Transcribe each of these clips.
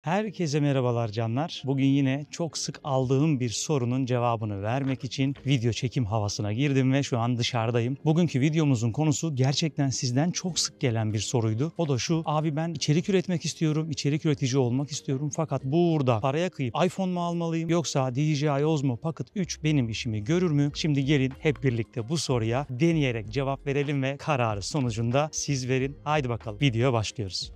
Herkese merhabalar canlar. Bugün yine çok sık aldığım bir sorunun cevabını vermek için video çekim havasına girdim ve şu an dışarıdayım. Bugünkü videomuzun konusu gerçekten sizden çok sık gelen bir soruydu. O da şu: abi ben içerik üretmek istiyorum, içerik üretici olmak istiyorum fakat burada paraya kıyıp iPhone mu almalıyım yoksa DJI Osmo Pocket 3 benim işimi görür mü? Şimdi gelin hep birlikte bu soruya deneyerek cevap verelim ve kararı sonucunda siz verin. Haydi bakalım, videoya başlıyoruz.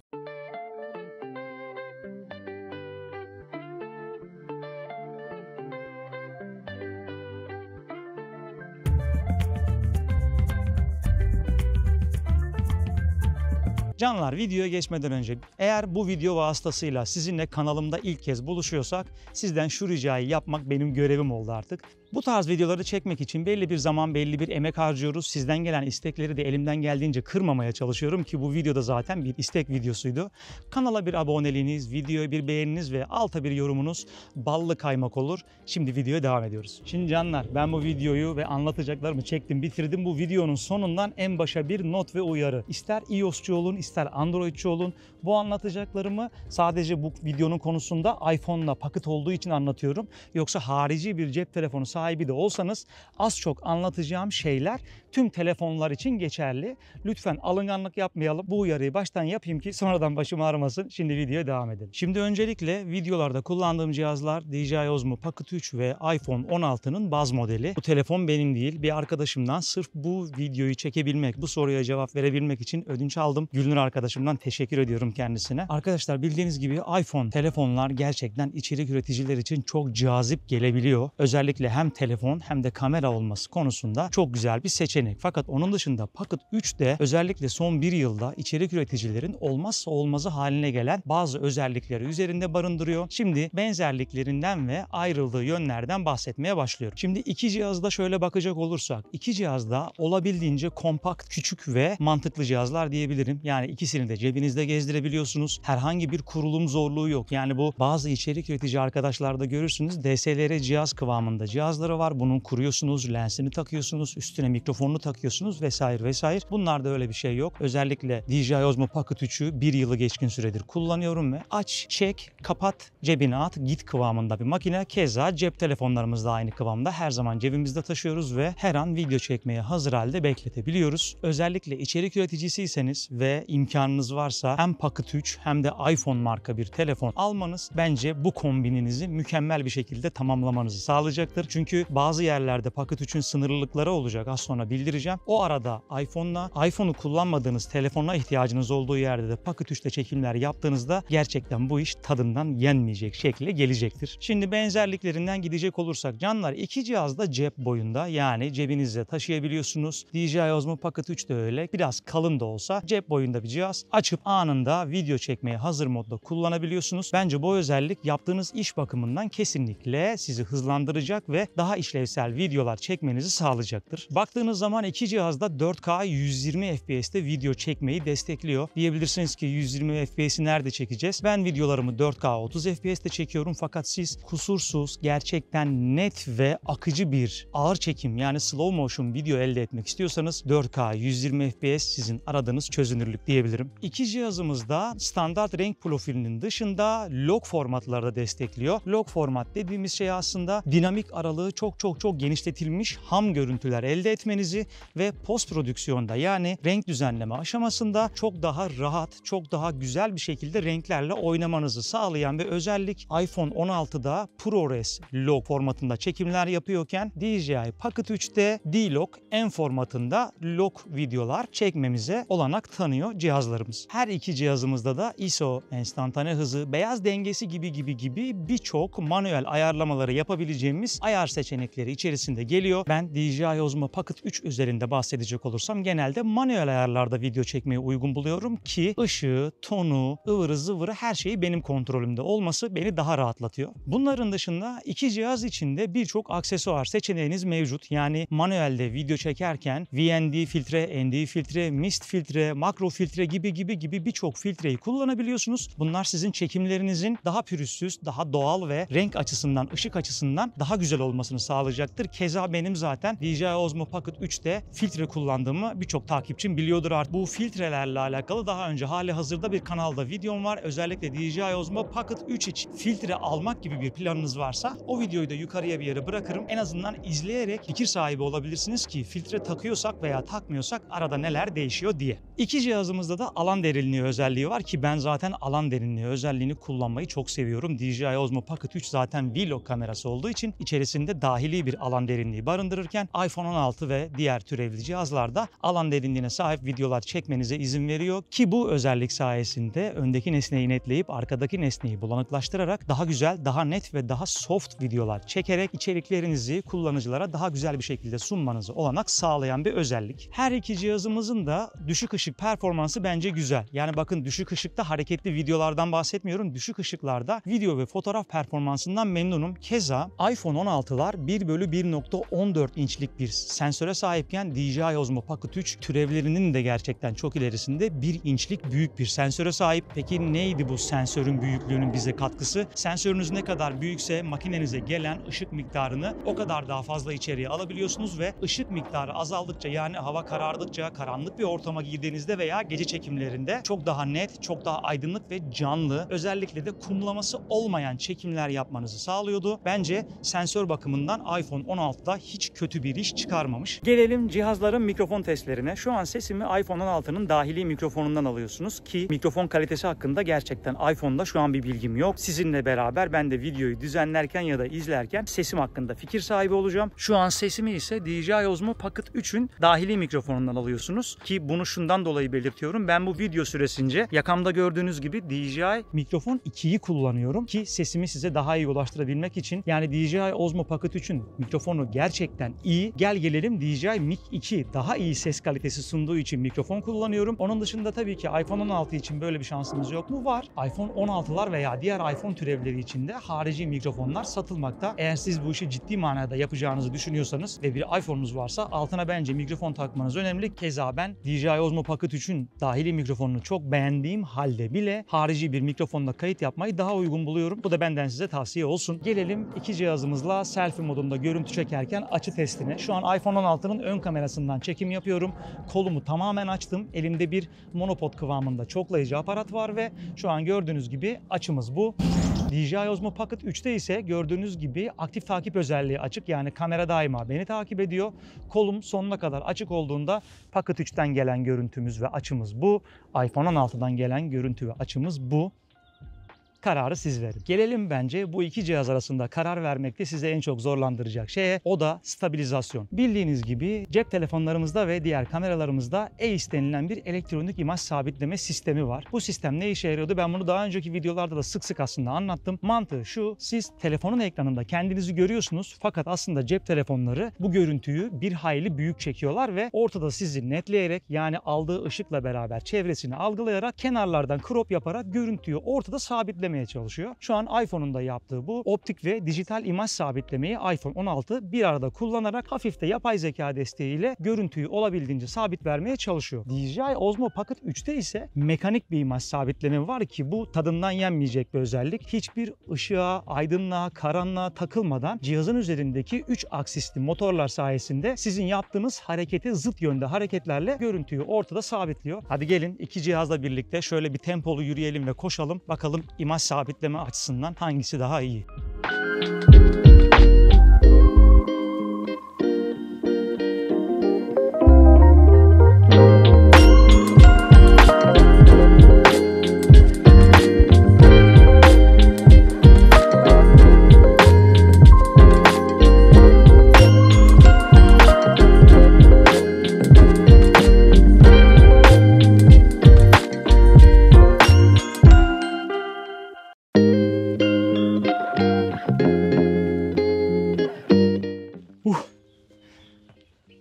Canlar, videoya geçmeden önce eğer bu video vasıtasıyla sizinle kanalımda ilk kez buluşuyorsak sizden şu ricayı yapmak benim görevim oldu artık. Bu tarz videoları çekmek için belli bir zaman, belli bir emek harcıyoruz. Sizden gelen istekleri de elimden geldiğince kırmamaya çalışıyorum ki bu videoda zaten bir istek videosuydu. Kanala bir aboneliğiniz, videoya bir beğeniniz ve alta bir yorumunuz ballı kaymak olur. Şimdi videoya devam ediyoruz. Şimdi canlar, ben bu videoyu ve anlatacaklarımı çektim, bitirdim. Bu videonun sonundan en başa bir not ve uyarı. İster iOS'cu olun, ister Android'ci olun. Bu anlatacaklarımı sadece bu videonun konusunda iPhone'la Pocket olduğu için anlatıyorum. Yoksa harici bir cep telefonu sahibi de olsanız az çok anlatacağım şeyler tüm telefonlar için geçerli. Lütfen alınganlık yapmayalım. Bu uyarıyı baştan yapayım ki sonradan başım ağrımasın. Şimdi videoya devam edelim. Şimdi öncelikle videolarda kullandığım cihazlar DJI Osmo Pocket 3 ve iPhone 16'nın baz modeli. Bu telefon benim değil, bir arkadaşımdan sırf bu videoyu çekebilmek, bu soruya cevap verebilmek için ödünç aldım. Gülnur arkadaşımdan teşekkür ediyorum kendisine. Arkadaşlar, bildiğiniz gibi iPhone telefonlar gerçekten içerik üreticiler için çok cazip gelebiliyor. Özellikle hem telefon hem de kamera olması konusunda çok güzel bir seçenek. Fakat onun dışında Pocket 3 de özellikle son bir yılda içerik üreticilerin olmazsa olmazı haline gelen bazı özellikleri üzerinde barındırıyor. Şimdi benzerliklerinden ve ayrıldığı yönlerden bahsetmeye başlıyorum. Şimdi iki cihazda şöyle bakacak olursak, iki cihazda olabildiğince kompakt, küçük ve mantıklı cihazlar diyebilirim. Yani ikisini de cebinizde gezdirebiliyorsunuz. Herhangi bir kurulum zorluğu yok. Yani bu bazı içerik üretici arkadaşlarda görürsünüz, DSLR cihaz kıvamında cihazları var. Bunun kuruyorsunuz, lensini takıyorsunuz, üstüne mikrofonunu takıyorsunuz vesaire vesaire. Bunlarda öyle bir şey yok. Özellikle DJI Osmo Pocket 3'ü bir yılı geçkin süredir kullanıyorum ve aç, çek, kapat, cebine at, git kıvamında bir makine. Keza cep telefonlarımız da aynı kıvamda. Her zaman cebimizde taşıyoruz ve her an video çekmeye hazır halde bekletebiliyoruz. Özellikle içerik üreticisiyseniz ve imkanınız varsa hem Pocket 3 hem de iPhone marka bir telefon almanız bence bu kombininizi mükemmel bir şekilde tamamlamanızı sağlayacaktır. Çünkü bazı yerlerde Pocket 3'ün sınırlılıkları olacak. Az sonra bildireceğim. O arada iPhone'u kullanmadığınız telefona ihtiyacınız olduğu yerde de Pocket 3'te çekimler yaptığınızda gerçekten bu iş tadından yenmeyecek şekilde gelecektir. Şimdi benzerliklerinden gidecek olursak canlar, iki cihaz da cep boyunda, yani cebinizde taşıyabiliyorsunuz. DJI Osmo Pocket 3 de öyle. Biraz kalın da olsa cep boyunda bir cihaz. Açıp anında video çekmeye hazır modda kullanabiliyorsunuz. Bence bu özellik yaptığınız iş bakımından kesinlikle sizi hızlandıracak ve daha işlevsel videolar çekmenizi sağlayacaktır. Baktığınız zaman iki cihazda 4K 120 FPS'te video çekmeyi destekliyor. Diyebilirsiniz ki 120 FPS'i nerede çekeceğiz? Ben videolarımı 4K 30 FPS'te çekiyorum fakat siz kusursuz, gerçekten net ve akıcı bir ağır çekim, yani slow motion video elde etmek istiyorsanız 4K 120 FPS sizin aradığınız çözünürlük diyebilirim. İki cihazımız da standart renk profilinin dışında log formatlarda destekliyor. Log format dediğimiz şey aslında dinamik aralığı çok genişletilmiş ham görüntüler elde etmenizi ve post prodüksiyonda, yani renk düzenleme aşamasında çok daha rahat, çok daha güzel bir şekilde renklerle oynamanızı sağlayan bir özellik. iPhone 16'da ProRes log formatında çekimler yapıyorken DJI Pocket 3'te D-Log M formatında log videolar çekmemize olanak tanıyor cihazlarımız. Her iki cihazımızda da ISO, enstantane hızı, beyaz dengesi gibi birçok manuel ayarlamaları yapabileceğimiz ayar seçenekleri içerisinde geliyor. Ben DJI Osmo Pocket 3 üzerinde bahsedecek olursam genelde manuel ayarlarda video çekmeyi uygun buluyorum ki ışığı, tonu, ıvırı zıvırı her şeyi benim kontrolümde olması beni daha rahatlatıyor. Bunların dışında iki cihaz içinde birçok aksesuar seçeneğiniz mevcut. Yani manuelde video çekerken VND filtre, ND filtre, mist filtre, makro filtre gibi birçok filtreyi kullanabiliyorsunuz. Bunlar sizin çekimlerinizin daha pürüzsüz, daha doğal ve renk açısından, ışık açısından daha güzel olmasını sağlayacaktır. Keza benim zaten DJI Osmo Pocket 3'te filtre kullandığımı birçok takipçim biliyordur artık. Bu filtrelerle alakalı daha önce hali hazırda bir kanalda videom var. Özellikle DJI Osmo Pocket 3 için filtre almak gibi bir planınız varsa o videoyu da yukarıya bir yere bırakırım. En azından izleyerek fikir sahibi olabilirsiniz ki filtre takıyorsak veya takmıyorsak arada neler değişiyor diye. İki cihazımızda da alan derinliği özelliği var ki ben zaten alan derinliği özelliğini kullanmayı çok seviyorum. DJI Osmo Pocket 3 zaten vlog kamerası olduğu için içerisinde dahili bir alan derinliği barındırırken iPhone 16 ve diğer türevli cihazlarda alan derinliğine sahip videolar çekmenize izin veriyor ki bu özellik sayesinde öndeki nesneyi netleyip arkadaki nesneyi bulanıklaştırarak daha güzel, daha net ve daha soft videolar çekerek içeriklerinizi kullanıcılara daha güzel bir şekilde sunmanızı olanak sağlayan bir özellik. Her iki cihazımızın da düşük ışık performansı bence güzel. Yani bakın düşük ışıkta hareketli videolardan bahsetmiyorum. Düşük ışıklarda video ve fotoğraf performansından memnunum. Keza iPhone 16'lar 1/1.14 inçlik bir sensöre sahipken DJI Osmo Pocket 3 türevlerinin de gerçekten çok ilerisinde 1 inçlik büyük bir sensöre sahip. Peki neydi bu sensörün büyüklüğünün bize katkısı? Sensörünüz ne kadar büyükse makinenize gelen ışık miktarını o kadar daha fazla içeriye alabiliyorsunuz ve ışık miktarı azaldıkça yani hava karardıkça karanlık bir ortama girdiğinizde veya gece çekimlerinde çok daha net, çok daha aydınlık ve canlı, özellikle de kumlaması olmayan çekimler yapmanızı sağlıyordu. Bence sensör bakımından iPhone 16'da hiç kötü bir iş çıkarmamış. Gelelim cihazların mikrofon testlerine. Şu an sesimi iPhone 16'nın dahili mikrofonundan alıyorsunuz ki mikrofon kalitesi hakkında gerçekten iPhone'da şu an bir bilgim yok. Sizinle beraber ben de videoyu düzenlerken ya da izlerken sesim hakkında fikir sahibi olacağım. Şu an sesimi ise DJI Osmo Pocket 3'ün dahili mikrofonundan alıyorsunuz ki bunu şundan dolayı belirtiyorum. Ben bu video süresince yakamda gördüğünüz gibi DJI mikrofon 2'yi kullanıyorum ki sesimi size daha iyi ulaştırabilmek için. Yani DJI Osmo Pocket 3'ün mikrofonu gerçekten iyi. Gel gelelim DJI Mic 2 daha iyi ses kalitesi sunduğu için mikrofon kullanıyorum. Onun dışında tabii ki iPhone 16 için böyle bir şansımız yok mu? Var. iPhone 16'lar veya diğer iPhone türevleri için de harici mikrofonlar satılmakta. Eğer siz bu işi ciddi manada yapacağınızı düşünüyorsanız ve bir iPhone'unuz varsa altına bence mikrofon takmanız önemli. Keza ben DJI Osmo Pocket 3'ün dahili mikrofonunu çok beğendiğim halde bile harici bir mikrofonla kayıt yapmayı daha uygun buluyorum. Bu da benden size tavsiye olsun. Gelelim iki cihazımızla selfie modunda görüntü çekerken açı testine. Şu an iPhone 16'nın ön kamerasından çekim yapıyorum. Kolumu tamamen açtım. Elimde bir monopod kıvamında çoklayıcı aparat var ve şu an gördüğünüz gibi açımız bu. DJI Osmo Pocket 3'te ise gördüğünüz gibi aktif takip özelliği açık. Yani kamera daima beni takip ediyor. Kolum sonuna kadar açık olduğunda Pocket 3'ten gelen görüntümüz ve açımız bu. iPhone 16'dan gelen görüntü ve açımız bu. Kararı siz verin. Gelelim bence bu iki cihaz arasında karar vermekte size en çok zorlandıracak şeye, o da stabilizasyon. Bildiğiniz gibi cep telefonlarımızda ve diğer kameralarımızda EIS denilen bir elektronik imaj sabitleme sistemi var. Bu sistem ne işe yarıyordu? Ben bunu daha önceki videolarda da sık sık aslında anlattım. Mantığı şu: siz telefonun ekranında kendinizi görüyorsunuz fakat aslında cep telefonları bu görüntüyü bir hayli büyük çekiyorlar ve ortada sizi netleyerek, yani aldığı ışıkla beraber çevresini algılayarak kenarlardan crop yaparak görüntüyü ortada sabitlemek çalışıyor. Şu an iPhone'un da yaptığı bu optik ve dijital imaj sabitlemeyi iPhone 16 bir arada kullanarak hafif de yapay zeka desteğiyle görüntüyü olabildiğince sabit vermeye çalışıyor. DJI Osmo Pocket 3'te ise mekanik bir imaj sabitleme var ki bu tadından yenmeyecek bir özellik. Hiçbir ışığa, aydınlığa, karanlığa takılmadan cihazın üzerindeki 3 aksisli motorlar sayesinde sizin yaptığınız harekete zıt yönde hareketlerle görüntüyü ortada sabitliyor. Hadi gelin iki cihazla birlikte şöyle bir tempolu yürüyelim ve koşalım. Bakalım imaj sabitleme açısından hangisi daha iyi?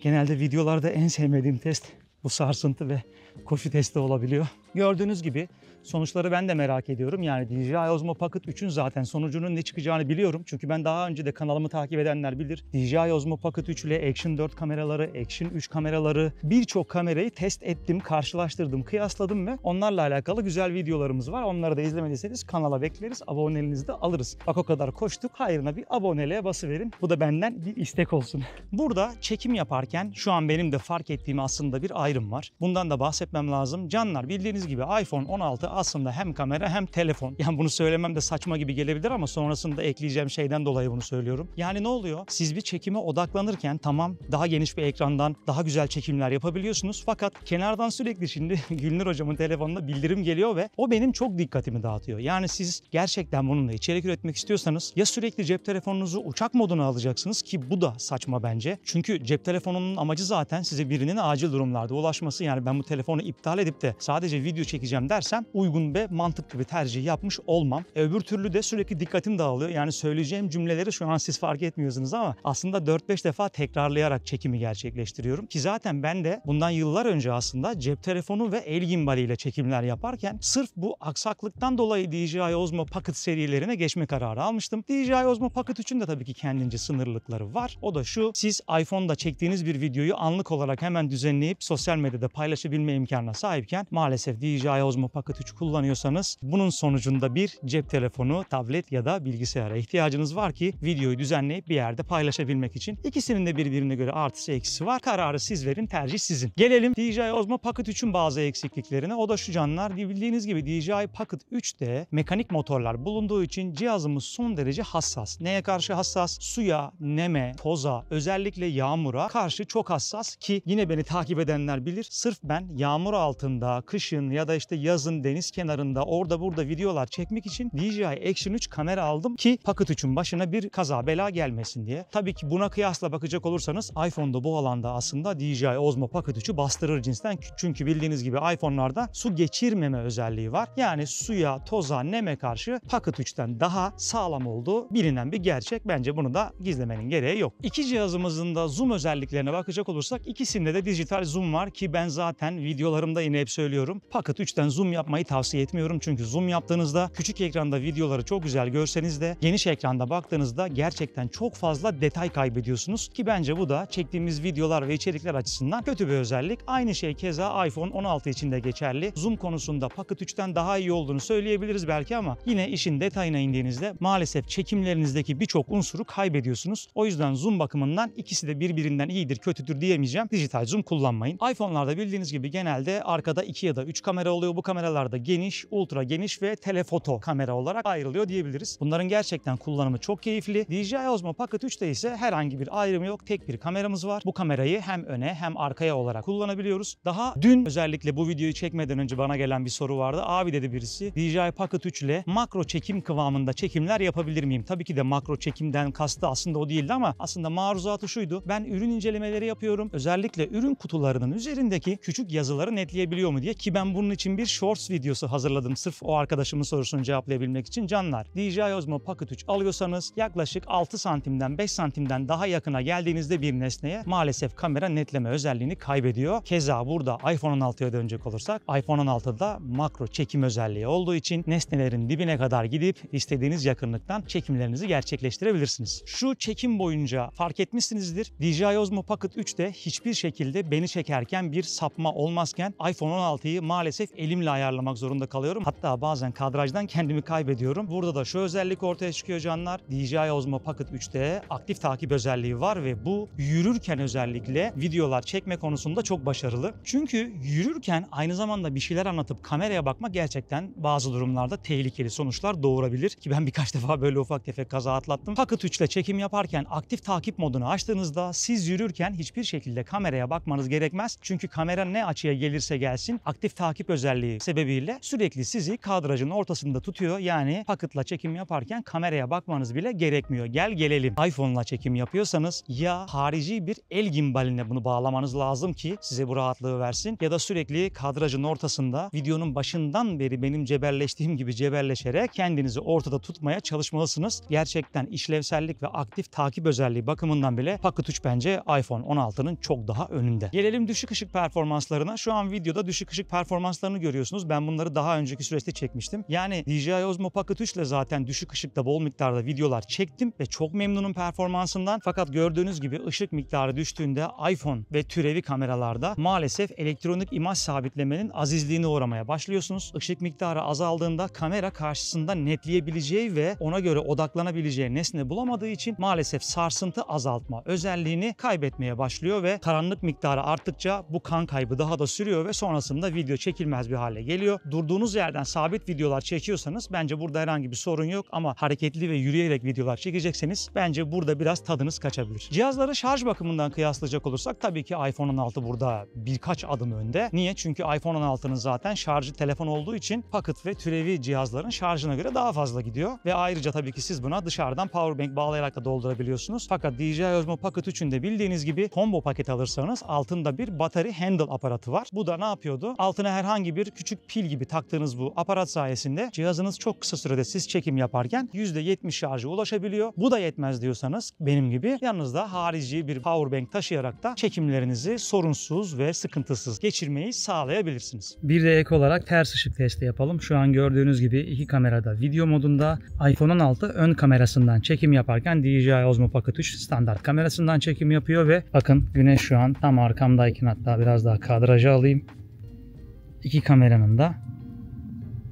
Genelde videolarda en sevmediğim test bu sarsıntı ve koşu testi olabiliyor. Gördüğünüz gibi sonuçları ben de merak ediyorum. Yani DJI Osmo Pocket 3'ün zaten sonucunun ne çıkacağını biliyorum. Çünkü ben daha önce de kanalımı takip edenler bilir. DJI Osmo Pocket 3 ile Action 4 kameraları, Action 3 kameraları, birçok kamerayı test ettim, karşılaştırdım, kıyasladım ve onlarla alakalı güzel videolarımız var. Onları da izlemediyseniz kanala bekleriz, aboneliğinizi de alırız. Bak o kadar koştuk, hayrına bir aboneliğe basıverin. Bu da benden bir istek olsun. Burada çekim yaparken şu an benim de fark ettiğim aslında bir ayrım var. Bundan da bahsetmem lazım. Canlar, bildiğiniz gibi iPhone 16 aslında hem kamera hem telefon. Yani bunu söylemem de saçma gibi gelebilir ama sonrasında ekleyeceğim şeyden dolayı bunu söylüyorum. Yani ne oluyor? Siz bir çekime odaklanırken tamam, daha geniş bir ekrandan daha güzel çekimler yapabiliyorsunuz. Fakat kenardan sürekli şimdi Gülnur hocamın telefonuna bildirim geliyor ve o benim çok dikkatimi dağıtıyor. Yani siz gerçekten bununla içerik üretmek istiyorsanız ya sürekli cep telefonunuzu uçak moduna alacaksınız ki bu da saçma bence. Çünkü cep telefonunun amacı zaten size birinin acil durumlarda ulaşması. Yani ben bu telefonu iptal edip de sadece video çekeceğim dersem uygun ve mantıklı bir tercih yapmış olmam. Öbür türlü de sürekli dikkatim dağılıyor. Yani söyleyeceğim cümleleri şu an siz fark etmiyorsunuz ama aslında 4-5 defa tekrarlayarak çekimi gerçekleştiriyorum. Ki zaten ben de bundan yıllar önce aslında cep telefonu ve el gimbaliyle çekimler yaparken sırf bu aksaklıktan dolayı DJI Osmo Pocket serilerine geçme kararı almıştım. DJI Osmo Pocket 3'ün de tabii ki kendince sınırlılıkları var. O da şu: siz iPhone'da çektiğiniz bir videoyu anlık olarak hemen düzenleyip sosyal medyada paylaşabilme imkanına sahipken maalesef DJI Osmo Pocket 3 kullanıyorsanız bunun sonucunda bir cep telefonu, tablet ya da bilgisayara ihtiyacınız var ki videoyu düzenleyip bir yerde paylaşabilmek için. İkisinin de birbirine göre artısı eksisi var. Kararı siz verin, tercih sizin. Gelelim DJI Osmo Pocket 3'ün bazı eksikliklerine. O da şu canlar: bildiğiniz gibi DJI Pocket 3'te mekanik motorlar bulunduğu için cihazımız son derece hassas. Neye karşı hassas? Suya, neme, toza, özellikle yağmura karşı çok hassas ki yine beni takip edenler bilir. Sırf ben yağmur altında, kışın ya da işte yazın deniz kenarında orada burada videolar çekmek için DJI Action 3 kamera aldım ki Pocket 3'ün başına bir kaza bela gelmesin diye. Tabii ki buna kıyasla bakacak olursanız iPhone'da bu alanda aslında DJI Osmo Pocket 3'ü bastırır cinsten. Çünkü bildiğiniz gibi iPhone'larda su geçirmeme özelliği var. Yani suya, toza, neme karşı Pocket 3'ten daha sağlam olduğu bilinen bir gerçek. Bence bunu da gizlemenin gereği yok. İki cihazımızın da zoom özelliklerine bakacak olursak ikisinde de dijital zoom var ki ben zaten videolarımda yine hep söylüyorum. Pocket 3'ten zoom yapmayı tavsiye etmiyorum. Çünkü zoom yaptığınızda küçük ekranda videoları çok güzel görseniz de geniş ekranda baktığınızda gerçekten çok fazla detay kaybediyorsunuz ki bence bu da çektiğimiz videolar ve içerikler açısından kötü bir özellik. Aynı şey keza iPhone 16 için de geçerli. Zoom konusunda Pocket 3'ten daha iyi olduğunu söyleyebiliriz belki ama yine işin detayına indiğinizde maalesef çekimlerinizdeki birçok unsuru kaybediyorsunuz. O yüzden zoom bakımından ikisi de birbirinden iyidir, kötüdür diyemeyeceğim. Dijital zoom kullanmayın. iPhone'larda bildiğiniz gibi genelde arkada 2 ya da 3 kamera oluyor. Bu kameralarda geniş, ultra geniş ve telefoto kamera olarak ayrılıyor diyebiliriz. Bunların gerçekten kullanımı çok keyifli. DJI Osmo Pocket 3'te ise herhangi bir ayrım yok. Tek bir kameramız var. Bu kamerayı hem öne hem arkaya olarak kullanabiliyoruz. Daha dün özellikle bu videoyu çekmeden önce bana gelen bir soru vardı. Abi dedi birisi, DJI Pocket 3 ile makro çekim kıvamında çekimler yapabilir miyim? Tabii ki de makro çekimden kastı aslında o değildi ama aslında maruzatı şuydu: ben ürün incelemeleri yapıyorum. Özellikle ürün kutularının üzerindeki küçük yazıları netleyebiliyor mu diye, ki ben bunun için bir shorts videosu hazırladım sırf o arkadaşımın sorusunu cevaplayabilmek için. Canlar, DJI Osmo Pocket 3 alıyorsanız yaklaşık 6 santimden 5 santimden daha yakına geldiğinizde bir nesneye maalesef kamera netleme özelliğini kaybediyor. Keza burada iPhone 16'ya dönecek olursak iPhone 16'da makro çekim özelliği olduğu için nesnelerin dibine kadar gidip istediğiniz yakınlıktan çekimlerinizi gerçekleştirebilirsiniz. Şu çekim boyunca fark etmişsinizdir. DJI Osmo Pocket 3'te hiçbir şekilde beni çekerken bir sapma olmazken iPhone 16'yı maalesef elimle ayarlamak zorunda kalıyorum. Hatta bazen kadrajdan kendimi kaybediyorum. Burada da şu özellik ortaya çıkıyor canlar: DJI Osmo Pocket 3'te aktif takip özelliği var ve bu yürürken özellikle videolar çekme konusunda çok başarılı. Çünkü yürürken aynı zamanda bir şeyler anlatıp kameraya bakmak gerçekten bazı durumlarda tehlikeli sonuçlar doğurabilir ki ben birkaç defa böyle ufak tefek kaza atlattım. Pocket 3 ile çekim yaparken aktif takip modunu açtığınızda siz yürürken hiçbir şekilde kameraya bakmanız gerekmez. Çünkü kamera ne açıya gelirse gelsin aktif takip özelliği sebebiyle sürekli sizi kadrajın ortasında tutuyor. Yani Pocket'la çekim yaparken kameraya bakmanız bile gerekmiyor. Gel gelelim iPhone'la çekim yapıyorsanız ya harici bir el gimbaline bunu bağlamanız lazım ki size bu rahatlığı versin, ya da sürekli kadrajın ortasında videonun başından beri benim cebelleştiğim gibi cebelleşerek kendinizi ortada tutmaya çalışmalısınız. Gerçekten işlevsellik ve aktif takip özelliği bakımından bile Pocket 3 bence iPhone 16'nın çok daha önünde. Gelelim düşük ışık performanslarına, şu an videoda düşük ışık performanslarını görüyorsunuz. Ben bunları daha önceki süreçte çekmiştim. Yani DJI Osmo Pocket 3 ile zaten düşük ışıkta bol miktarda videolar çektim ve çok memnunum performansından. Fakat gördüğünüz gibi ışık miktarı düştüğünde iPhone ve türevi kameralarda maalesef elektronik imaj sabitlemenin azizliğine uğramaya başlıyorsunuz. Işık miktarı azaldığında kamera karşısında netleyebileceği ve ona göre odaklanabileceği nesne bulamadığı için maalesef sarsıntı azaltma özelliğini kaybetmeye başlıyor ve karanlık miktarı arttıkça bu kan kaybı daha da sürüyor ve sonrasında video çekilmez bir hale geliyor. Durduğunuz yerden sabit videolar çekiyorsanız bence burada herhangi bir sorun yok ama hareketli ve yürüyerek videolar çekecekseniz bence burada biraz tadınız kaçabilir. Cihazları şarj bakımından kıyaslayacak olursak tabii ki iPhone 16 burada birkaç adım önde. Niye? Çünkü iPhone 16'nın zaten şarjı telefon olduğu için Pocket ve türevi cihazların şarjına göre daha fazla gidiyor ve ayrıca tabii ki siz buna dışarıdan powerbank bağlayarak da doldurabiliyorsunuz. Fakat DJI Osmo Pocket 3'ün de bildiğiniz gibi combo paket alırsanız altında bir battery handle aparatı var. Bu da ne yapıyordu? Altına herhangi bir küçük pil gibi taktığınız bu aparat sayesinde cihazınız çok kısa sürede siz çekim yaparken %70 şarja ulaşabiliyor. Bu da yetmez diyorsanız benim gibi yanınızda harici bir powerbank taşıyarak da çekimlerinizi sorunsuz ve sıkıntısız geçirmeyi sağlayabilirsiniz. Bir de ek olarak ters ışık testi yapalım. Şu an gördüğünüz gibi iki kamerada video modunda. iPhone 16 ön kamerasından çekim yaparken DJI Osmo Pocket 3 standart kamerasından çekim yapıyor ve bakın güneş şu an tam arkamdayken, hatta biraz daha kadraja alayım. İki kameranın da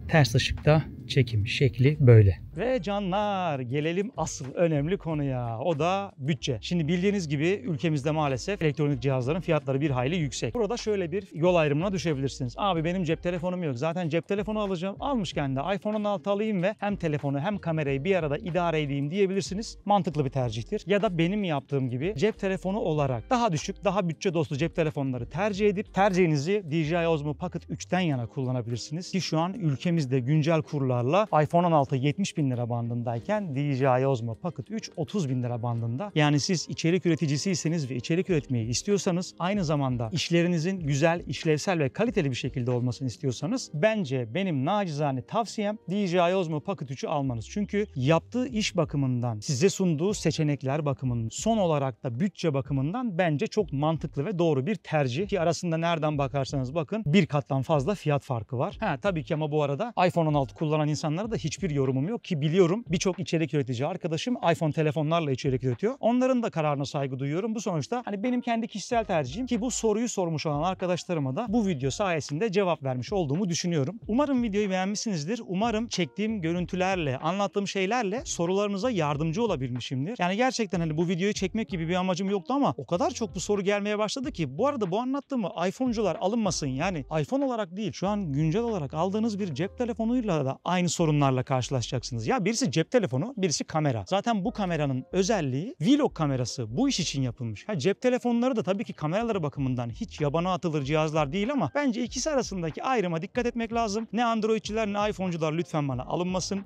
ters ışıkta çekim şekli böyle. Ve canlar, gelelim asıl önemli konuya. O da bütçe. Şimdi bildiğiniz gibi ülkemizde maalesef elektronik cihazların fiyatları bir hayli yüksek. Burada şöyle bir yol ayrımına düşebilirsiniz. Abi benim cep telefonum yok. Zaten cep telefonu alacağım. Almışken de iPhone 16 alayım ve hem telefonu hem kamerayı bir arada idare edeyim diyebilirsiniz. Mantıklı bir tercihtir. Ya da benim yaptığım gibi cep telefonu olarak daha düşük, daha bütçe dostu cep telefonları tercih edip tercihinizi DJI Osmo Pocket 3'ten yana kullanabilirsiniz. Ki şu an ülkemizde güncel kurlarla iPhone 16 70.000 lira bandındayken DJI Osmo Pocket 3 30.000 lira bandında. Yani siz içerik üreticisiyseniz ve içerik üretmeyi istiyorsanız, aynı zamanda işlerinizin güzel, işlevsel ve kaliteli bir şekilde olmasını istiyorsanız bence benim nacizane tavsiyem DJI Osmo Pocket 3'ü almanız. Çünkü yaptığı iş bakımından, size sunduğu seçenekler bakımından, son olarak da bütçe bakımından bence çok mantıklı ve doğru bir tercih. Ki arasında nereden bakarsanız bakın bir kattan fazla fiyat farkı var. Tabii ki ama bu arada iPhone 16 kullanan insanlara da hiçbir yorumum yok ki biliyorum birçok içerik üretici arkadaşım iPhone telefonlarla içerik üretiyor. Onların da kararına saygı duyuyorum. Bu sonuçta hani benim kendi kişisel tercihim ki bu soruyu sormuş olan arkadaşlarıma da bu video sayesinde cevap vermiş olduğumu düşünüyorum. Umarım videoyu beğenmişsinizdir. Umarım çektiğim görüntülerle, anlattığım şeylerle sorularınıza yardımcı olabilmişimdir. Yani gerçekten hani bu videoyu çekmek gibi bir amacım yoktu ama o kadar çok bu soru gelmeye başladı ki bu arada bu anlattığımı iPhone'cular alınmasın, yani iPhone olarak değil, şu an güncel olarak aldığınız bir cep telefonuyla da aynı sorunlarla karşılaşacaksınız. Ya birisi cep telefonu, birisi kamera. Zaten bu kameranın özelliği vlog kamerası. Bu iş için yapılmış. Cep telefonları da tabii ki kameraları bakımından hiç yabana atılır cihazlar değil ama bence ikisi arasındaki ayrıma dikkat etmek lazım. Ne Androidçiler ne iPhone'cular lütfen bana alınmasın.